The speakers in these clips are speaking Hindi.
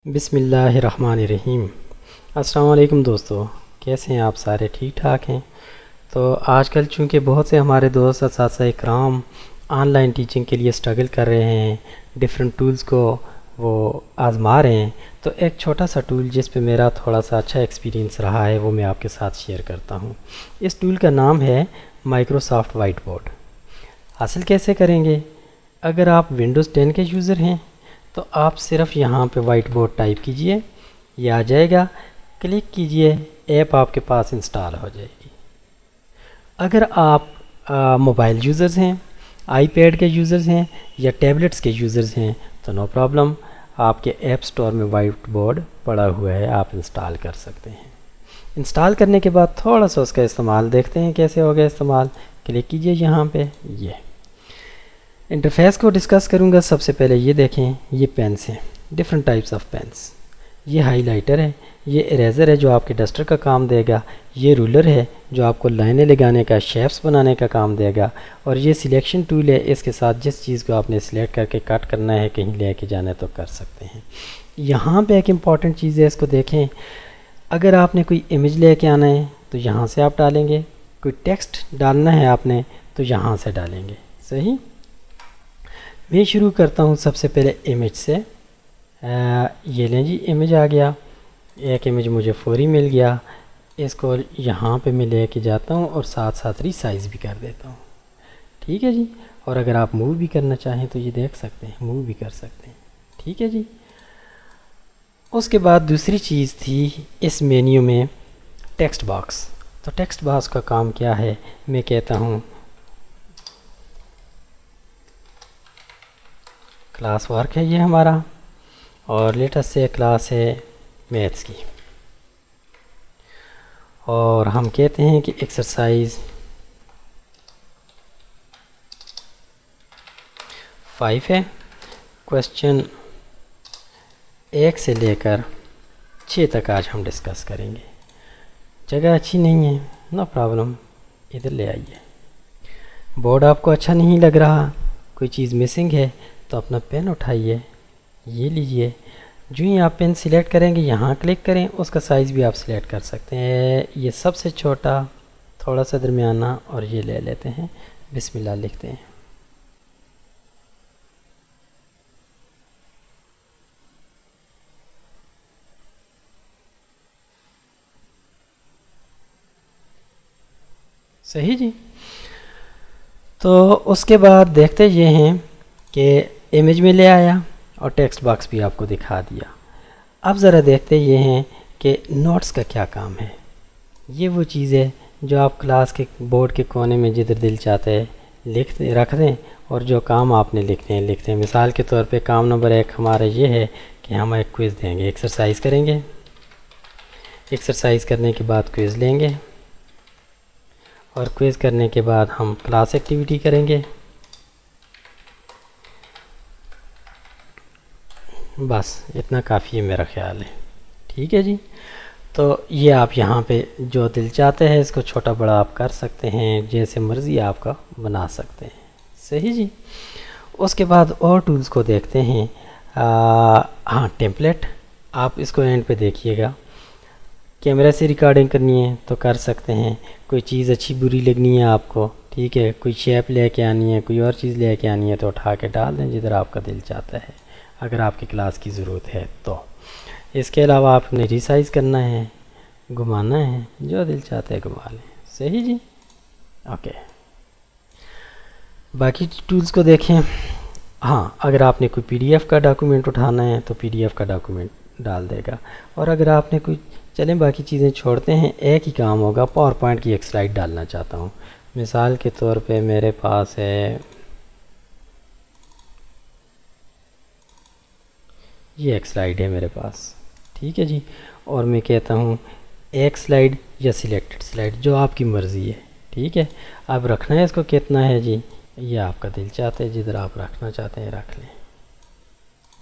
बिस्मिल्लाहिर्रहमानिर्रहीम। अस्सलाम वालेकुम दोस्तों, कैसे हैं आप? सारे ठीक ठाक हैं? तो आजकल चूँकि बहुत से हमारे दोस्त असातिज़ा इकराम ऑनलाइन टीचिंग के लिए स्ट्रगल कर रहे हैं, डिफरेंट टूल्स को वो आज़मा रहे हैं, तो एक छोटा सा टूल जिस पे मेरा थोड़ा सा अच्छा एक्सपीरियंस रहा है वो मैं आपके साथ शेयर करता हूँ। इस टूल का नाम है माइक्रोसॉफ्ट वाइट बोर्ड। हासिल कैसे करेंगे? अगर आप विंडोज़ 10 के यूज़र हैं तो आप सिर्फ यहाँ पे वाइट बोर्ड टाइप कीजिए, ये आ जाएगा। क्लिक कीजिए, ऐप आपके पास इंस्टॉल हो जाएगी। अगर आप मोबाइल यूज़र्स हैं, आईपैड के यूज़र्स हैं या टैबलेट्स के यूज़र्स हैं तो नो प्रॉब्लम, आपके ऐप स्टोर में वाइट बोर्ड पड़ा हुआ है, आप इंस्टॉल कर सकते हैं। इंस्टॉल करने के बाद थोड़ा सा उसका इस्तेमाल देखते हैं कैसे होगा इस्तेमाल। क्लिक कीजिए यहाँ पे, ये इंटरफेस को डिस्कस करूँगा। सबसे पहले ये देखें, ये पेन्स हैं, डिफरेंट टाइप्स ऑफ पेन्स। ये हाइलाइटर है, ये इरेज़र है जो आपके डस्टर का काम देगा, ये रूलर है जो आपको लाइनें लगाने का, शेप्स बनाने का काम देगा, और ये सिलेक्शन टूल है, इसके साथ जिस चीज़ को आपने सिलेक्ट करके कट करना है, कहीं लेके जाना है तो कर सकते हैं। यहाँ पे एक इम्पॉर्टेंट चीज़ है, इसको देखें। अगर आपने कोई इमेज लेके आना है तो यहाँ से आप डालेंगे, कोई टेक्स्ट डालना है आपने तो यहाँ से डालेंगे। सही, मैं शुरू करता हूँ सबसे पहले इमेज से। ये लें जी, इमेज आ गया, एक इमेज मुझे फौरी मिल गया। इसको यहाँ पे मैं लेके जाता हूँ और साथ साथ रीसाइज़ भी कर देता हूँ। ठीक है जी। और अगर आप मूव भी करना चाहें तो ये देख सकते हैं, मूव भी कर सकते हैं। ठीक है जी। उसके बाद दूसरी चीज़ थी इस मेन्यू में टेक्स्ट बॉक्स। तो टेक्स्ट बॉक्स का काम क्या है? मैं कहता हूँ क्लास वर्क है ये हमारा, और लेटेस्ट से क्लास है मैथ्स की, और हम कहते हैं कि एक्सरसाइज 5 है। क्वेश्चन 1 से लेकर 6 तक आज हम डिस्कस करेंगे। जगह अच्छी नहीं है, नो प्रॉब्लम, इधर ले आइए। बोर्ड आपको अच्छा नहीं लग रहा, कोई चीज़ मिसिंग है तो अपना पेन उठाइए, ये लीजिए। जो ही आप पेन सिलेक्ट करेंगे यहाँ क्लिक करें, उसका साइज़ भी आप सिलेक्ट कर सकते हैं। ये सबसे छोटा, थोड़ा सा दरमियाना, और ये ले लेते हैं, बिस्मिल्लाह लिखते हैं। सही जी। तो उसके बाद देखते ये हैं कि इमेज में ले आया और टेक्स्ट बॉक्स भी आपको दिखा दिया। अब ज़रा देखते ये हैं कि नोट्स का क्या काम है। ये वो चीज़ है जो आप क्लास के बोर्ड के कोने में जिधर दिल चाहते हैं रख दें, और जो काम आपने लिखते हैं। मिसाल के तौर पे काम नंबर 1 हमारा ये है कि हम एक क्विज़ देंगे, एक्सरसाइज करेंगे। एक्सरसाइज करने के बाद क्विज़ लेंगे, और क्विज़ करने के बाद हम क्लास एक्टिविटी करेंगे। बस इतना काफ़ी है मेरा ख्याल है। ठीक है जी। तो ये आप यहाँ पे जो दिल चाहते हैं इसको छोटा बड़ा आप कर सकते हैं, जैसे मर्ज़ी आपका बना सकते हैं। सही जी। उसके बाद और टूल्स को देखते हैं। हाँ, टेम्पलेट, आप इसको एंड पे देखिएगा। कैमरा से रिकॉर्डिंग करनी है तो कर सकते हैं। कोई चीज़ अच्छी बुरी लगनी है आपको, ठीक है, कोई शेप लेके आनी है, कोई और चीज़ लेके आनी है तो उठा के डाल दें जिधर आपका दिल चाहता है, अगर आपकी क्लास की ज़रूरत है तो। इसके अलावा आपने रिसाइज़ करना है, घुमाना है, जो दिल चाहता है घुमा लें। सही जी। ओके, बाकी टूल्स को देखें। हाँ, अगर आपने कोई पीडीएफ का डॉक्यूमेंट उठाना है तो पीडीएफ का डॉक्यूमेंट डाल देगा, और अगर आपने कोई, चलें बाकी चीज़ें छोड़ते हैं, एक ही काम होगा। पावर पॉइंट की एक स्लाइड डालना चाहता हूँ, मिसाल के तौर पे मेरे पास है ये एक स्लाइड है मेरे पास। ठीक है जी। और मैं कहता हूँ एक स्लाइड या सिलेक्टेड स्लाइड, जो आपकी मर्ज़ी है। ठीक है। अब रखना है इसको कितना है जी, ये आपका दिल चाहता है, जिधर आप रखना चाहते हैं रख लें।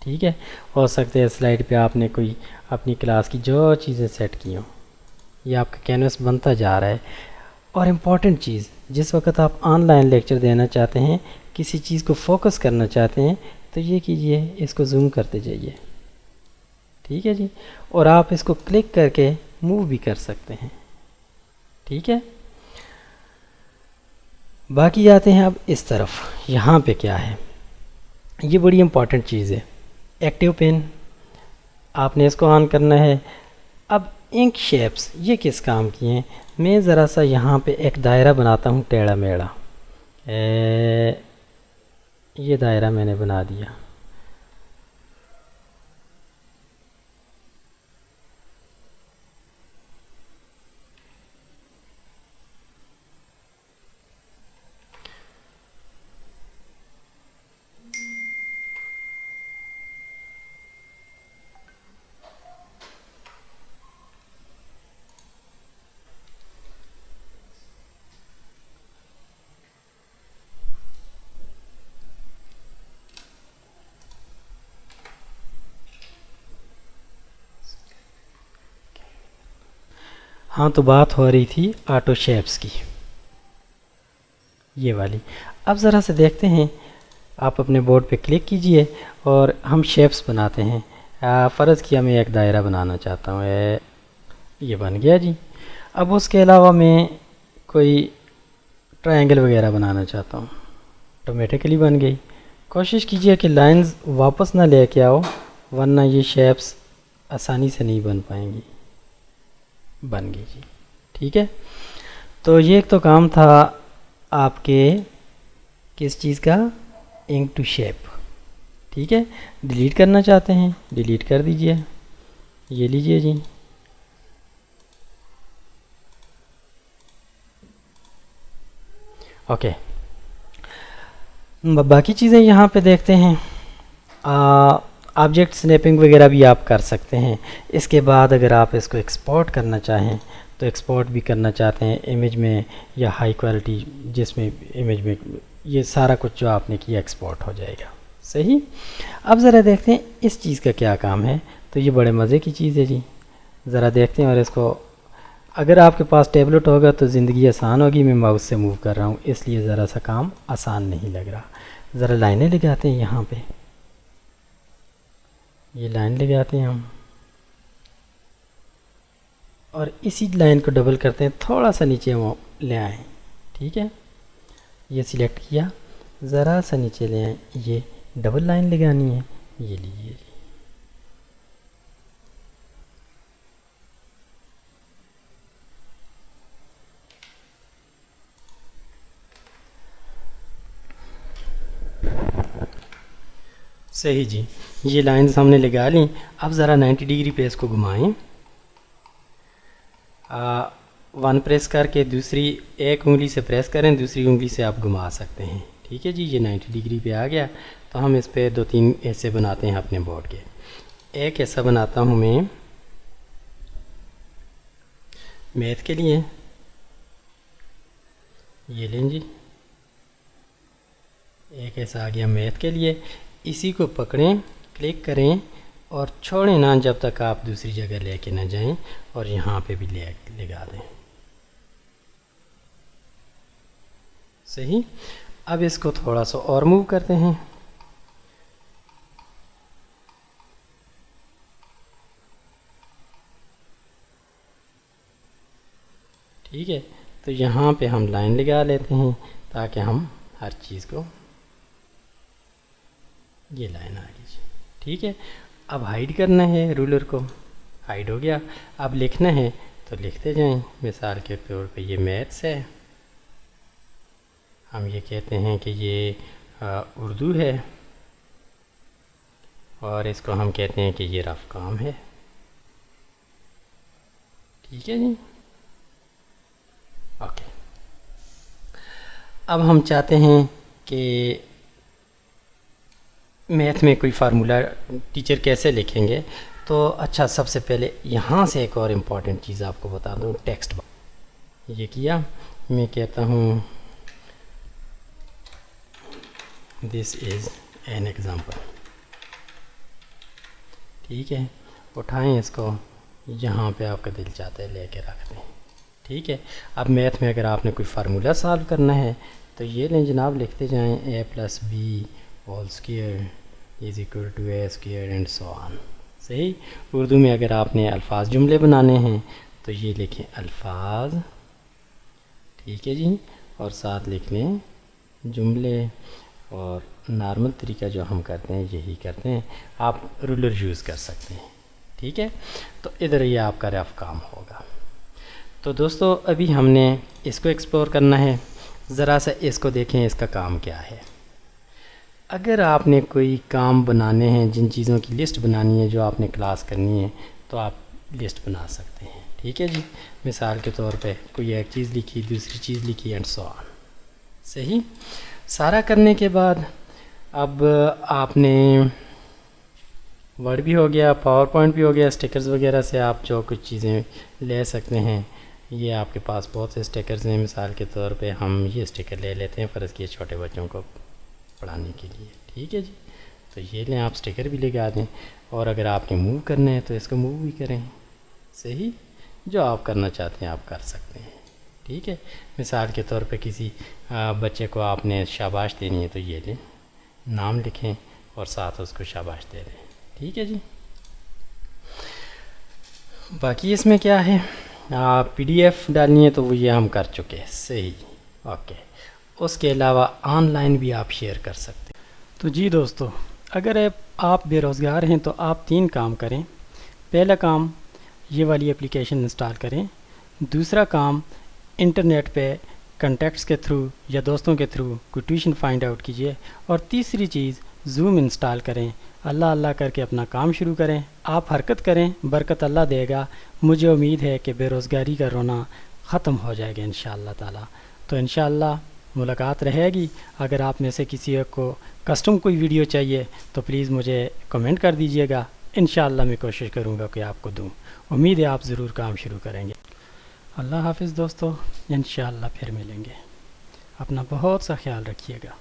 ठीक है। हो सकता है स्लाइड पे आपने कोई अपनी क्लास की जो चीज़ें सेट की हों, ये आपका कैनवस बनता जा रहा है। और इम्पॉर्टेंट चीज़, जिस वक्त आप ऑनलाइन लेक्चर देना चाहते हैं, किसी चीज़ को फोकस करना चाहते हैं, तो ये कीजिए, इसको जूम करते जाइए। ठीक है जी। और आप इसको क्लिक करके मूव भी कर सकते हैं, ठीक है। बाकी आते हैं अब इस तरफ, यहाँ पे क्या है, ये बड़ी इंपॉर्टेंट चीज़ है, एक्टिव पेन। आपने इसको ऑन करना है। अब इंक शेप्स ये किस काम की हैं, मैं ज़रा सा यहाँ पे एक दायरा बनाता हूँ टेढ़ा मेढ़ा। ये दायरा मैंने बना दिया। हाँ, तो बात हो रही थी ऑटो शेप्स की, ये वाली। अब ज़रा से देखते हैं, आप अपने बोर्ड पे क्लिक कीजिए और हम शेप्स बनाते हैं। फ़र्ज़ किया मैं एक दायरा बनाना चाहता हूँ, ये बन गया जी। अब उसके अलावा मैं कोई ट्रायंगल वगैरह बनाना चाहता हूँ, ऑटोमेटिकली बन गई। कोशिश कीजिए कि लाइंस वापस ना लेके आओ, वरना ये शेप्स आसानी से नहीं बन पाएंगी। बन गई जी, ठीक है। तो ये एक तो काम था आपके किस चीज़ का, इंक टू शेप, ठीक है। डिलीट करना चाहते हैं, डिलीट कर दीजिए, ये लीजिए जी। ओके, बाकी चीज़ें यहाँ पे देखते हैं। ऑब्जेक्ट स्नैपिंग वगैरह भी आप कर सकते हैं। इसके बाद अगर आप इसको एक्सपोर्ट करना चाहें तो एक्सपोर्ट भी करना चाहते हैं इमेज में या हाई क्वालिटी जिसमें इमेज में, ये सारा कुछ जो आपने किया एक्सपोर्ट हो जाएगा, सही। अब ज़रा देखते हैं इस चीज़ का क्या काम है। तो ये बड़े मज़े की चीज़ है जी, ज़रा देखते हैं। और इसको अगर आपके पास टैबलेट होगा तो ज़िंदगी आसान होगी। मैं माउस से मूव कर रहा हूँ इसलिए ज़रा सा काम आसान नहीं लग रहा। ज़रा लाइनें लगाते हैं यहाँ पे, ये लाइन लगाते हैं हम और इसी लाइन को डबल करते हैं, थोड़ा सा नीचे वो ले आएँ, ठीक है। ये सिलेक्ट किया, ज़रा सा नीचे ले आएँ, ये डबल लाइन लगानी है, ये लीजिए जी। सही जी, ये लाइंस हमने लगा ली। अब ज़रा 90 डिग्री पे इसको घुमाएं। वन प्रेस करके दूसरी एक उंगली से प्रेस करें, दूसरी उंगली से आप घुमा सकते हैं, ठीक है जी। ये 90 डिग्री पे आ गया। तो हम इस पे 2-3 ऐसे बनाते हैं अपने बोर्ड के। एक ऐसा बनाता हूँ मैं मैथ के लिए, ये लें जी। एक ऐसा आ गया मैथ के लिए। इसी को पकड़ें, क्लिक करें और छोड़ें ना जब तक आप दूसरी जगह लेके ना जाएं, और यहाँ पे भी लगा दें, सही। अब इसको थोड़ा सा और मूव करते हैं, ठीक है। तो यहाँ पे हम लाइन लगा लेते हैं ताकि हम हर चीज़ को, ये लाइन आ गई, ठीक है। अब हाइड करना है, रूलर को हाइड हो गया। अब लिखना है तो लिखते जाएं। मिसाल के तौर पे ये मैथ्स है, हम ये कहते हैं कि ये उर्दू है, और इसको हम कहते हैं कि ये रफ काम है, ठीक है जी। ओके, अब हम चाहते हैं कि मैथ में कोई फार्मूला टीचर कैसे लिखेंगे। तो अच्छा, सबसे पहले यहाँ से एक और इम्पॉर्टेंट चीज़ आपको बता दूँ, टेक्स्ट बॉक्स। ये किया, मैं कहता हूँ दिस इज़ एन एग्ज़ाम्पल, ठीक है। उठाएं इसको, यहाँ पे आपका दिल चाहता है लेके रख दें, ठीक है। अब मैथ में अगर आपने कोई फार्मूला सॉल्व करना है तो ये लें जनाब, लिखते जाएं a + b whole square is equal to a square and so on, सही। उर्दू में अगर आपने अल्फाज जुमले बनाने हैं तो ये लिखें अल्फाज, ठीक है जी, और साथ लिख लें जुमले। और नॉर्मल तरीका जो हम करते हैं यही करते हैं, आप रूलर यूज़ कर सकते हैं, ठीक है। तो इधर ये आपका रफ काम होगा। तो दोस्तों अभी हमने इसको एक्सप्लोर करना है, ज़रा सा इसको देखें इसका काम क्या है। अगर आपने कोई काम बनाने हैं, जिन चीज़ों की लिस्ट बनानी है जो आपने क्लास करनी है, तो आप लिस्ट बना सकते हैं, ठीक है जी। मिसाल के तौर पे कोई एक चीज़ लिखी, दूसरी चीज़ लिखी एंड सो ऑन। सही। सारा करने के बाद अब आपने वर्ड भी हो गया, पावर पॉइंट भी हो गया, स्टिकर्स वगैरह से आप जो कुछ चीज़ें ले सकते हैं। ये आपके पास बहुत से स्टिकर्स हैं, मिसाल के तौर पे हम ये स्टिकर ले लेते हैं फ़र्ज़ किए छोटे बच्चों को पढ़ाने के लिए, ठीक है जी। तो ये लें, आप स्टिकर भी लगा दें। और अगर आपने मूव करना है तो इसको मूव भी करें, सही। जो आप करना चाहते हैं आप कर सकते हैं, ठीक है। मिसाल के तौर पे किसी बच्चे को आपने शाबाश देनी है तो ये लें, नाम लिखें और साथ उसको शाबाश दे दें, ठीक है जी। बाकी इसमें क्या है, PDF डालनी है तो वो ये हम कर चुके हैं, सही, ओके। उसके अलावा ऑनलाइन भी आप शेयर कर सकते हैं। तो जी दोस्तों, अगर आप बेरोज़गार हैं तो आप 3 काम करें। पहला काम, ये वाली एप्लीकेशन इंस्टॉल करें। दूसरा काम, इंटरनेट पे कॉन्टैक्ट्स के थ्रू या दोस्तों के थ्रू कोई ट्यूशन फाइंड आउट कीजिए। और तीसरी चीज़, ज़ूम इंस्टॉल करें। अल्लाह अल्लाह करके अपना काम शुरू करें। आप हरकत करें, बरकत अल्लाह देगा। मुझे उम्मीद है कि बेरोज़गारी का रोना ख़त्म हो जाएगा इंशाअल्लाह ताला। तो इंशाअल्लाह मुलाकात रहेगी। अगर आप में से किसी एक को कस्टम कोई वीडियो चाहिए तो प्लीज़ मुझे कमेंट कर दीजिएगा। इंशाअल्लाह मैं कोशिश करूँगा कि आपको दूँ। उम्मीद है आप ज़रूर काम शुरू करेंगे। अल्लाह हाफ़िज़ दोस्तों, इंशाअल्लाह फिर मिलेंगे। अपना बहुत सा ख्याल रखिएगा।